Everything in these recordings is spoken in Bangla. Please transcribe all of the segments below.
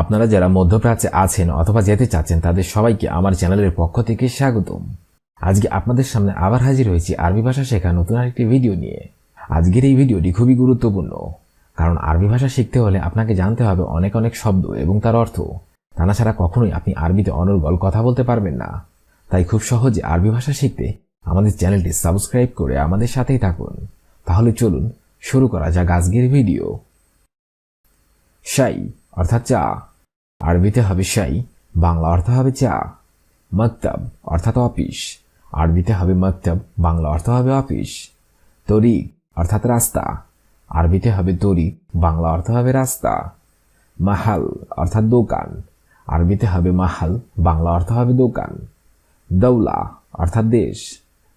আপনারা যারা মধ্যপ্রাচ্যে আছেন অথবা যেতে চাচ্ছেন তাদের সবাইকে আমার চ্যানেলের পক্ষ থেকে স্বাগতম। আজকে আপনাদের সামনে আবার হাজির হয়েছি আরবি ভাষা শেখা নতুন আরেকটি ভিডিও নিয়ে। আজকের এই ভিডিওটি খুবই গুরুত্বপূর্ণ, কারণ আরবি ভাষা শিখতে হলে আপনাকে জানতে হবে অনেক অনেক শব্দ এবং তার অর্থ। তা না ছাড়া কখনোই আপনি আরবিতে অনর্গল কথা বলতে পারবেন না। তাই খুব সহজে আরবি ভাষা শিখতে আমাদের চ্যানেলটি সাবস্ক্রাইব করে আমাদের সাথেই থাকুন। তাহলে চলুন শুরু করা যাক আজকের ভিডিও। শাই অর্থাৎ চা, আরবিতে হবে শাই, বাংলা অর্থ হবে চা। মকতব অর্থাৎ অফিস, আরবিতে হবে মকতব, বাংলা অর্থ হবে অফিস। তরিক অর্থাৎ রাস্তা, আরবিতে হবে তরিক, বাংলা অর্থ হবে রাস্তা। মাহাল অর্থাৎ দোকান, আরবিতে হবে মাহাল, বাংলা অর্থ হবে দোকান। দৌলা অর্থাৎ দেশ,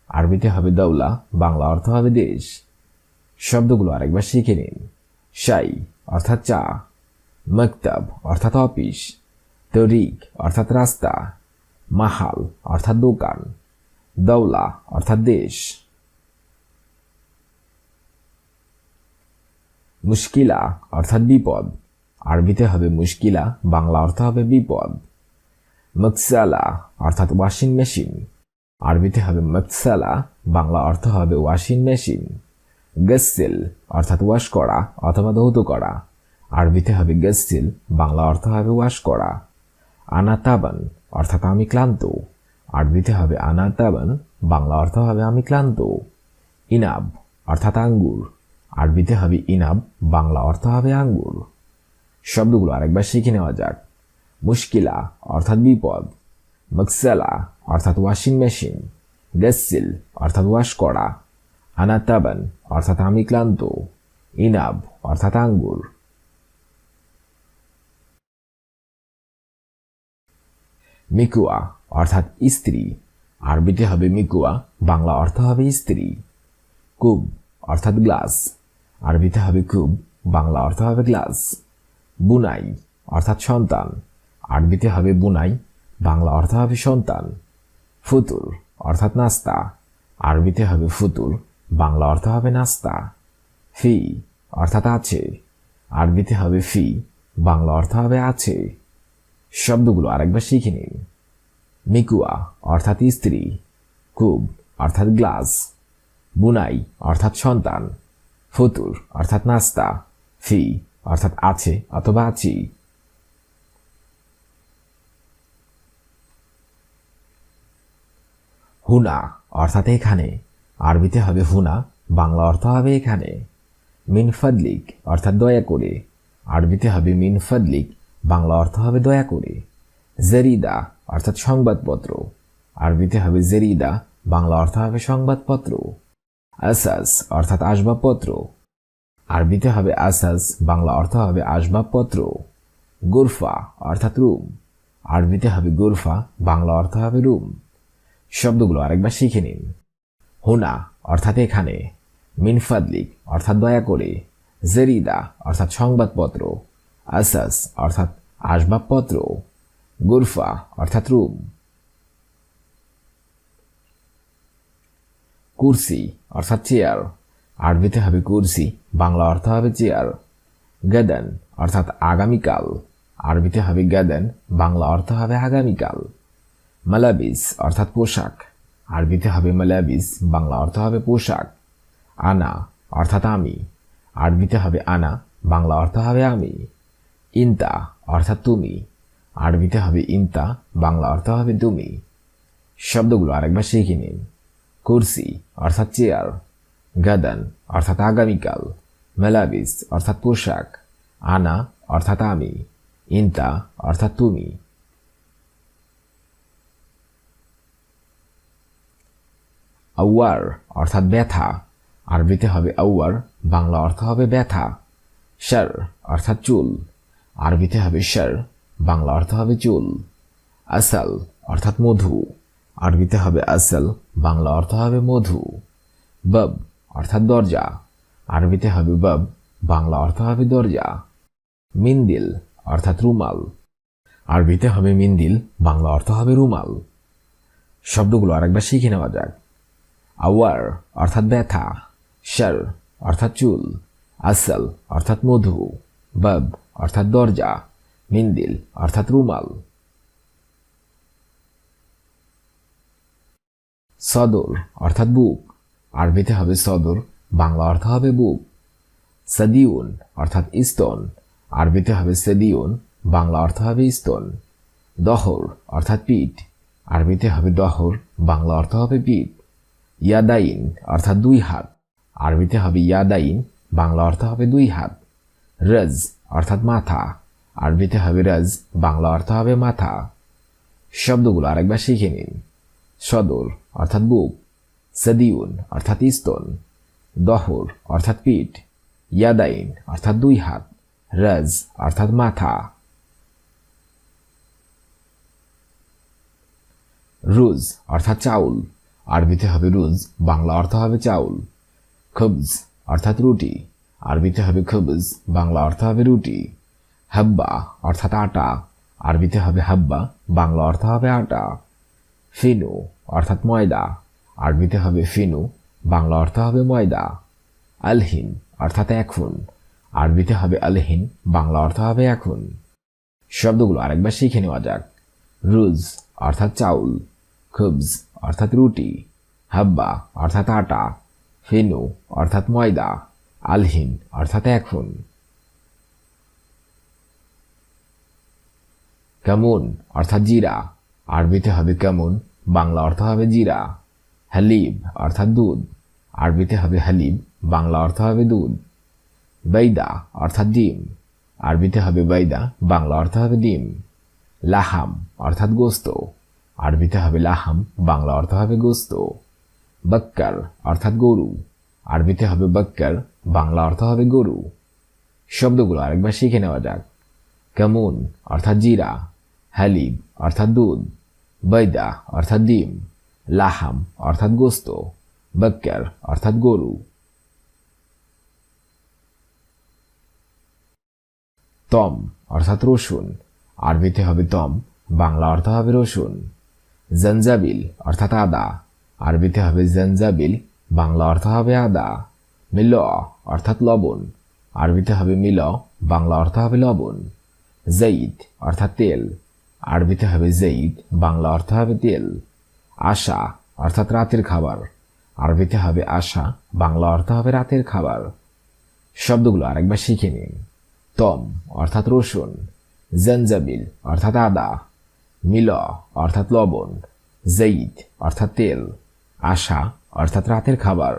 আরবিতে হবে দৌলা, বাংলা অর্থ হবে দেশ। শব্দগুলো আরেকবার শিখে নিন। শাই অর্থাৎ চা, মকতব অর্থাৎ অফিস, তরিক অর্থাৎ রাস্তা, মাহাল অর্থাৎ দোকান, দৌলা অর্থাৎ দেশ। মুশকিলা অর্থাৎ বিপদ, আরবিতে হবে মুশকিলা, বাংলা অর্থ হবে বিপদ। মকসালা অর্থাৎ ওয়াশিং মেশিন, আরবিতে হবে মকসালা, বাংলা অর্থ হবে ওয়াশিং মেশিন। গসিল অর্থাৎ ওয়াশ করা অথবা ধৌত করা, আরবিতে হবে গসিল, বাংলা অর্থ হবে ওয়াশ করা। আনা তাবান অর্থাৎ আমি ক্লান্ত, আরবিতে হবে আনা তাবান, বাংলা অর্থ হবে আমি ক্লান্ত। ইনাব অর্থাৎ আঙ্গুর, আরবিতে হবে ইনাব, বাংলা অর্থ হবে আঙ্গুর। শব্দগুলো আরেকবার শিখে নেওয়া যাক। মুশকিলা অর্থাৎ বিপদ, মকসালা অর্থাৎ ওয়াশিং মেশিন, গসিল অর্থাৎ ওয়াশ করা, আনা তাবান অর্থাৎ আমি ক্লান্ত, ইনাব অর্থাৎ আঙ্গুর। মিকুয়া অর্থাৎ স্ত্রী, আরবিতে হবে মিকুয়া, বাংলা অর্থ হবে স্ত্রী। কুব অর্থাৎ গ্লাস, আরবিতে হবে কুব, বাংলা অর্থ হবে গ্লাস। বুনাই অর্থাৎ সন্তান, আরবিতে হবে বুনাই, বাংলা অর্থ হবে সন্তান। ফুতুর অর্থাৎ নাস্তা, আরবিতে হবে ফুতুর, বাংলা অর্থ হবে নাস্তা। ফি অর্থাৎ আছে, আরবিতে হবে ফি, বাংলা অর্থ হবে আছে। শব্দগুলো আরেকবার শিখে নিন। মিকুয়া অর্থাৎ স্ত্রী, কুব অর্থাৎ গ্লাস, বুনাই অর্থাৎ সন্তান, ফুতুর অর্থাৎ নাস্তা, ফি অর্থাৎ আছে অথবা আছি। হুনা অর্থাৎ এখানে, আরবিতে হবে হুনা, বাংলা অর্থ হবে এখানে। মিন ফাদলিক অর্থাৎ দয়া করে, আরবিতে হবে মিন ফাদলিক, বাংলা অর্থ হবে দয়া করে। জেরিদা অর্থাৎ সংবাদপত্র, আরবিতে হবে জেরিদা, বাংলা অর্থ হবে সংবাদপত্র। আসাস অর্থাৎ আসবাবপত্র, আরবিতে হবে আসাস, বাংলা অর্থ হবে আসবাবপত্র। গুরফা অর্থাৎ রুম, আরবিতে হবে গুরফা, বাংলা অর্থ হবে রুম। শব্দগুলো আরেকবার শিখে নিন। হুনা অর্থাৎ এখানে, মিন ফাদলিক অর্থাৎ দয়া করে, জেরিদা অর্থাৎ সংবাদপত্র, আসাস অর্থাৎ আসবাবপত্র, গুরফা অর্থাৎ রুম। কুরসি অর্থাৎ চেয়ার, আরবিতে হবে কুরসি, বাংলা অর্থ হবে চেয়ার। গাদান অর্থাৎ আগামীকাল, আরবিতে হবে গাদান, বাংলা অর্থ হবে আগামীকাল। মালাবিস অর্থাৎ পোশাক, আরবিতে হবে মালাবিস, বাংলা অর্থ হবে পোশাক। আনা অর্থাৎ আমি, আরবিতে হবে আনা, বাংলা অর্থ হবে আমি। ইনতা অর্থাৎ তুমি, আরবিতে হবে ইনতা, বাংলা অর্থ হবে তুমি। শব্দগুলো আরেকবার শিখে নিন। কুরসি অর্থাৎ চেয়ার, গাদান অর্থাৎ আগামীকাল, মালাবিস অর্থাৎ পোশাক, আনা অর্থাৎ আমি, ইনতা অর্থাৎ তুমি। আওয়ার অর্থাৎ ব্যথা, আরবিতে হবে আওয়ার, বাংলা অর্থ হবে ব্যথা। শার অর্থাৎ চুল, আরবিতে হবে শার, বাংলা অর্থ হবে চুল। আসাল অর্থাৎ মধু, আরবিতে হবে আসাল, বাংলা অর্থ হবে মধু। বব অর্থাৎ দরজা, আরবিতে হবে বব, বাংলা অর্থ হবে দরজা। মিন্দিল অর্থাৎ রুমাল, আরবিতে হবে মিন্দিল, বাংলা অর্থ হবে রুমাল। শব্দগুলো আরেকবার শিখে নেওয়া যাক। আওয়ার অর্থাৎ ব্যথা, শার অর্থাৎ চুল, আসাল অর্থাৎ মধু, বব অর্থাৎ দরজা, মিন্দিল অর্থাৎ রুমাল। সদর অর্থাৎ বুক, আরবিতে হবে সদর, বাংলা অর্থ হবে বুক। সাদিউন অর্থাৎ স্তন, আরবিতে হবে সেদিউন, বাংলা অর্থ হবে স্তন। দহর অর্থাৎ পিঠ, আরবিতে হবে দহর, বাংলা অর্থ হবে পিঠ। ইয়াদাইন অর্থাৎ দুই হাত, আরবিতে হবে ইয়াদাইন, বাংলা অর্থ হবে দুই হাত। রজ অর্থাৎ মাথা, আরবিতে হবে রজ, বাংলা অর্থ হবে মাথা। শব্দগুলো আরেকবার শিখে নিন। সদর অর্থাৎ বুক, সাদিউন অর্থাৎ স্তন, দহর অর্থাৎ পিঠ, ইয়াদাইন অর্থাৎ দুই হাত, রজ অর্থাৎ মাথা। রুজ অর্থাৎ চাউল, আরবিতে হবে রুজ, বাংলা অর্থ হবে চাউল। খবজ অর্থাৎ রুটি, আরবিতে হবে খবজ, বাংলা অর্থ হবে রুটি। হাব্বা অর্থাৎ আটা, আরবিতে হবে হাব্বা, বাংলা অর্থ হবে আটা। ফিনু অর্থাৎ ময়দা, আরবিতে হবে ফিনু, বাংলা অর্থ হবে ময়দা। আলহিন অর্থাৎ এখন, আরবিতে হবে আলহিন, বাংলা অর্থ হবে এখন। শব্দগুলো আরেকবার শিখে নেওয়া যাক। রুজ অর্থাৎ চাউল, খবজ অর্থাৎ রুটি, হাব্বা অর্থাৎ আটা, ফিনু অর্থাৎ ময়দা, আলহিন অর্থাৎ এখন। কামুন অর্থাৎ জিরা, আরবিতে হবে কামুন, বাংলা অর্থ হবে জিরা। হালিব অর্থাৎ দুধ, আরবিতে হবে হালিব, বাংলা অর্থ হবে দুধ। বাইদা অর্থাৎ ডিম, আরবিতে হবে বাইদা, বাংলা অর্থ হবে ডিম। লাহাম অর্থাৎ গোস্ত, আরবিতে হবে লাহাম, বাংলা অর্থ হবে গোস্ত। বক্কর অর্থাৎ গরু, আরবিতে হবে বক্কর, বাংলা অর্থ হবে গরু। শব্দগুলো আরেকবার শিখে নেওয়া যাক। কামুন অর্থাৎ জিরা, হালিব অর্থাৎ দুধ, বাইদা অর্থাৎ ডিম, লাহাম অর্থাৎ গোস্ত, বক্কর অর্থাৎ গরু। তম অর্থাৎ রসুন, আরবিতে হবে তম, বাংলা অর্থ হবে রসুন। জঞ্জাবিল অর্থাৎ আদা, আরবিতে হবে জঞ্জাবিল, বাংলা অর্থ হবে আদা। মিল অর্থাৎ লবণ, আরবিতে হবে মিল, বাংলা অর্থ হবে লবণ। জঈদ অর্থাৎ তেল, আরবিতে হবে জঈদ, বাংলা অর্থ হবে তেল। আশা অর্থাৎ রাতের খাবার, আরবিতে হবে আশা, বাংলা অর্থ হবে রাতের খাবার। শব্দগুলো আরেকবার শিখে নিন। তম অর্থাৎ রসুন, জঞ্জাবিল অর্থাৎ আদা, মিল অর্থাৎ লবণ, জঈদ অর্থাৎ তেল, আশা অর্থাৎ রাতের খাবার।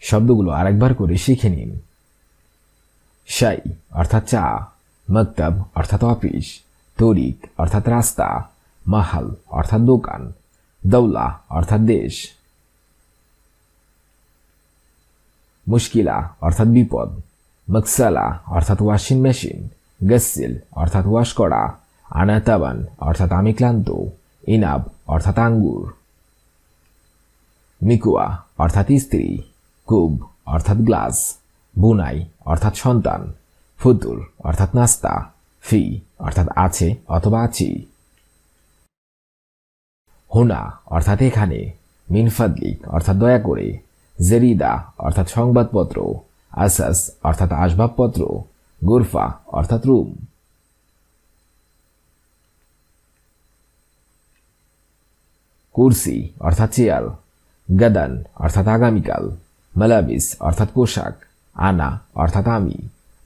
শব্দগুলো আরেকবার করে শিখে নিন। শাই অর্থাৎ চা, মক্তব অর্থাৎ অফিস, তরিক অর্থাৎ রাস্তা, মাহাল অর্থাৎ দোকান, দৌলা অর্থাৎ দেশ। মুশকিলা অর্থাৎ বিপদ, মকসালা অর্থাৎ ওয়াশিং মেশিন, গসিল অর্থাৎ ওয়াশ করা, আনাতাবান অর্থাৎ আমি ক্লান্ত, ইনাব অর্থাৎ আঙ্গুর। মিকুয়া অর্থাৎ স্ত্রী, কুব অর্থাৎ গ্লাস, বুনাই অর্থাৎ সন্তান, ফুতুর অর্থাৎ নাস্তা, ফি অর্থাৎ আছে অথবা আছি। হুনা অর্থাৎ এখানে, মিনফাদলিক অর্থাৎ দয়া করে, জেরিদা অর্থাৎ সংবাদপত্র, আসাস অর্থাৎ আসবাবপত্র, গুরফা অর্থাৎ রুম। কুরসি অর্থাৎ চেয়ার, গাদান অর্থাৎ আগামীকাল, মালাবিস অর্থাৎ পোশাক, আনা অর্থাৎ আমি,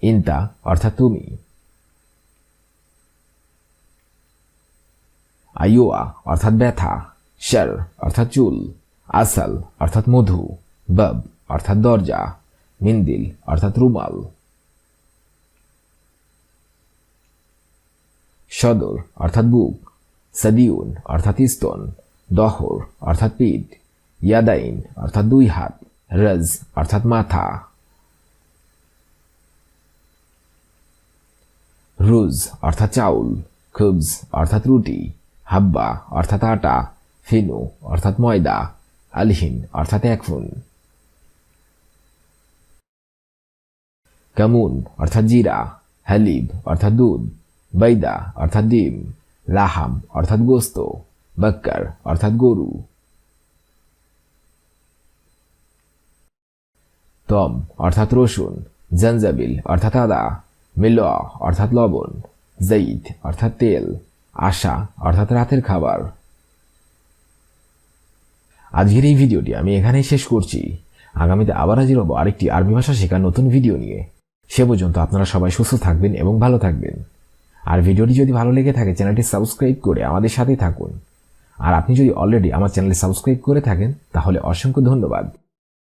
ইন্তা অর্থাৎ তুমি। আইওয়া অর্থাৎ ব্যথা, শর অর্থাৎ চুল, আসাল অর্থাৎ মধু, বব অর্থাৎ দরজা, মিন্দিল অর্থাৎ রুমাল। সদর অর্থাৎ বুক, সাদিউন অর্থাৎ স্তন, দহর অর্থাৎ পিঠ, ইয়াদাইন অর্থাৎ দুই হাত, রজ অর্থাৎ মাথা। রুজ অর্থাৎ চাউল, খুবজ অর্থাৎ রুটি, হাব্বা অর্থাৎ আটা, ফিনু অর্থাৎ ময়দা, আলহিন অর্থাৎ এখন। কামুন অর্থাৎ জিরা, হালিব অর্থাৎ দুধ, বাইদা অর্থাৎ ডিম, লাহাম অর্থাৎ গোস্ত, বক্কর অর্থাৎ গরু। তম অর্থাৎ রসুন, জঞ্জাবিল অর্থাৎ আদা, মিল অর্থাৎ লবণ, জাইদ অর্থাৎ তেল, আশা অর্থাৎ রাতের খাবার। আজকের এই ভিডিওটি আমি এখানেই শেষ করছি। আগামীতে আবার হাজির হব আরেকটি আরবি ভাষা শেখার নতুন ভিডিও নিয়ে। সে পর্যন্ত আপনারা সবাই সুস্থ থাকবেন এবং ভালো থাকবেন। আর ভিডিওটি যদি ভালো লেগে থাকে চ্যানেলটি সাবস্ক্রাইব করে আমাদের সাথেই থাকুন। আর আপনি যদি অলরেডি আমার চ্যানেলে সাবস্ক্রাইব করে থাকেন তাহলে অসংখ্য ধন্যবাদ।